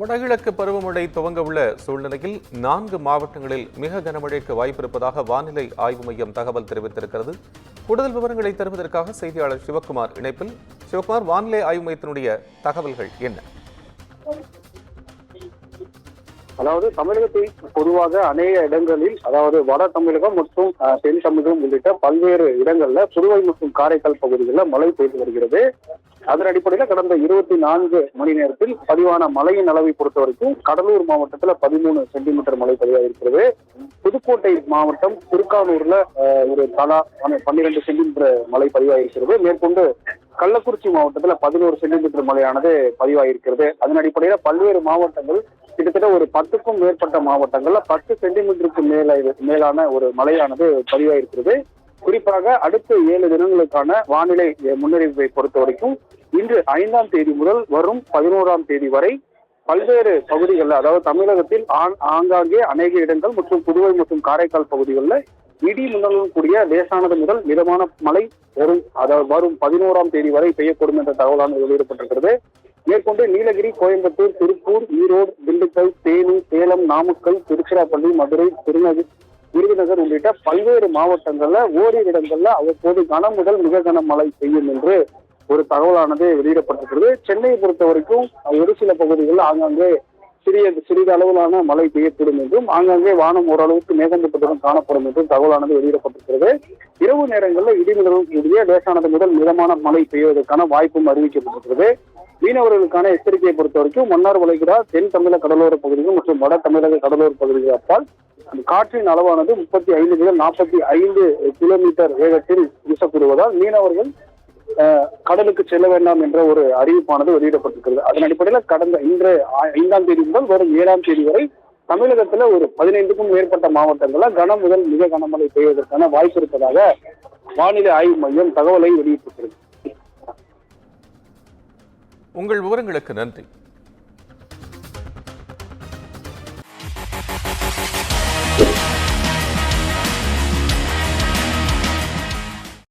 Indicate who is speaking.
Speaker 1: வடகிழக்கு பருவமழை துவங்க உள்ள சூழ்நிலையில் 4 மாவட்டங்களில் மிக கனமழைக்கு வாய்ப்பிருப்பதாக வானிலை ஆய்வு மையம் தகவல் தெரிவித்திருக்கிறது. கூடுதல் விவரங்களை தருவதற்காக செய்தியாளர் சிவக்குமார் இணைப்பில். சிவக்குமார், வானிலை ஆய்வு மையத்தினுடைய தகவல்கள் என்ன?
Speaker 2: அதாவது தமிழகத்தில் பொதுவாக அநேக இடங்களில், அதாவது வட தமிழகம் மற்றும் தென் தமிழகம் உள்ளிட்ட பல்வேறு இடங்கள்ல புதுவை மற்றும் காரைக்கால் பகுதிகளில் மழை பெய்து வருகிறது. அதன் அடிப்படையில் கடந்த 24 மணி நேரத்தில் பதிவான மழையின் அளவை பொறுத்த வரைக்கும் கடலூர் மாவட்டத்தில் 13 சென்டிமீட்டர் மழை பதிவாகிருக்கிறது. புதுக்கோட்டை மாவட்டம் திருக்கானூர்ல ஒரு தலா 12 சென்டிமீட்டர் மழை பதிவாகிருக்கிறது. மேற்கொண்டு கள்ளக்குறிச்சி மாவட்டத்தில் 11 சென்டிமீட்டர் மழையானது பதிவாகிருக்கிறது. அதன் அடிப்படையில் பல்வேறு மாவட்டங்கள், கிட்டத்தட்ட ஒரு 10க்கும் மேற்பட்ட மாவட்டங்கள்ல 10 சென்டிமீட்டருக்கு மேலான ஒரு மழையானது பதிவாகிருக்கிறது. குறிப்பாக அடுத்த 7 தினங்களுக்கான வானிலை முன்னறிவிப்பை பொறுத்த வரைக்கும் இன்று 5ஆம் தேதி முதல் வரும் 11ஆம் தேதி வரை பல்வேறு பகுதிகளில், அதாவது தமிழகத்தில் ஆங்காங்கே அநேக இடங்கள் மற்றும் புதுவை மற்றும் காரைக்கால் பகுதிகளில் இடி மின்னலுடன் கூடிய லேசானது முதல் மிதமான மழை வரும் 11ஆம் தேதி வரை பெய்யக்கூடும் என்ற தகவலானது வெளியிடப்பட்டிருக்கிறது. மேற்கொண்டு நீலகிரி, கோயம்புத்தூர், திருப்பூர், ஈரோடு, திண்டுக்கல், தேனி, சேலம், நாமக்கல், திருச்சிராப்பள்ளி, மதுரை, விருதுநகர் உள்ளிட்ட பல்வேறு மாவட்டங்கள்ல ஓரிரு இடங்கள்ல அவ்வப்போது கன முதல் மிக கனமழை பெய்யும் என்று ஒரு தகவலானது வெளியிடப்பட்டிருக்கிறது. சென்னையை பொறுத்த வரைக்கும் ஒரு சில பகுதிகளில் ஆங்காங்கே சிறிது அளவிலான மழை பெய்யக்கூடும் என்றும், ஆங்காங்கே வானம் ஓரளவுக்கு மேகமூட்டத்துடன் காணப்படும் என்றும் தகவலானது வெளியிடப்பட்டிருக்கிறது. இரவு நேரங்களில் இடிமின்னலுடன் கூடிய லேசானது முதல் மிதமான மழை பெய்வதற்கான வாய்ப்பும் அறிவிக்கப்பட்டிருக்கிறது. மீனவர்களுக்கான எச்சரிக்கையை பொறுத்த வரைக்கும் மன்னார் வளைகுடா, தென் தமிழக கடலோர பகுதிகள் மற்றும் வட தமிழக கடலோர பகுதிகள் அப்பால் காற்றின் அளவானது 35 முதல் 45 கிலோமீட்டர் வேகத்தில் வீசக்கூடுவதால் மீனவர்கள் கடலுக்கு செல்ல வேண்டாம் என்ற ஒரு அறிவிப்பானது வெளியிடப்பட்டிருக்கிறது. அதன் அடிப்படையில் இன்று 5ஆம் தேதி முதல் வரும் 7ஆம் தேதி வரை தமிழகத்துல ஒரு 15க்கும் மேற்பட்ட மாவட்டங்கள்ல கன முதல் மிக கனமழை பெய்வதற்கான வாய்ப்பு இருப்பதாக வானிலை ஆய்வு மையம் தகவலை வெளியிட்டிருக்கிறது.
Speaker 1: உங்கள் விவரங்களுக்கு நன்றி.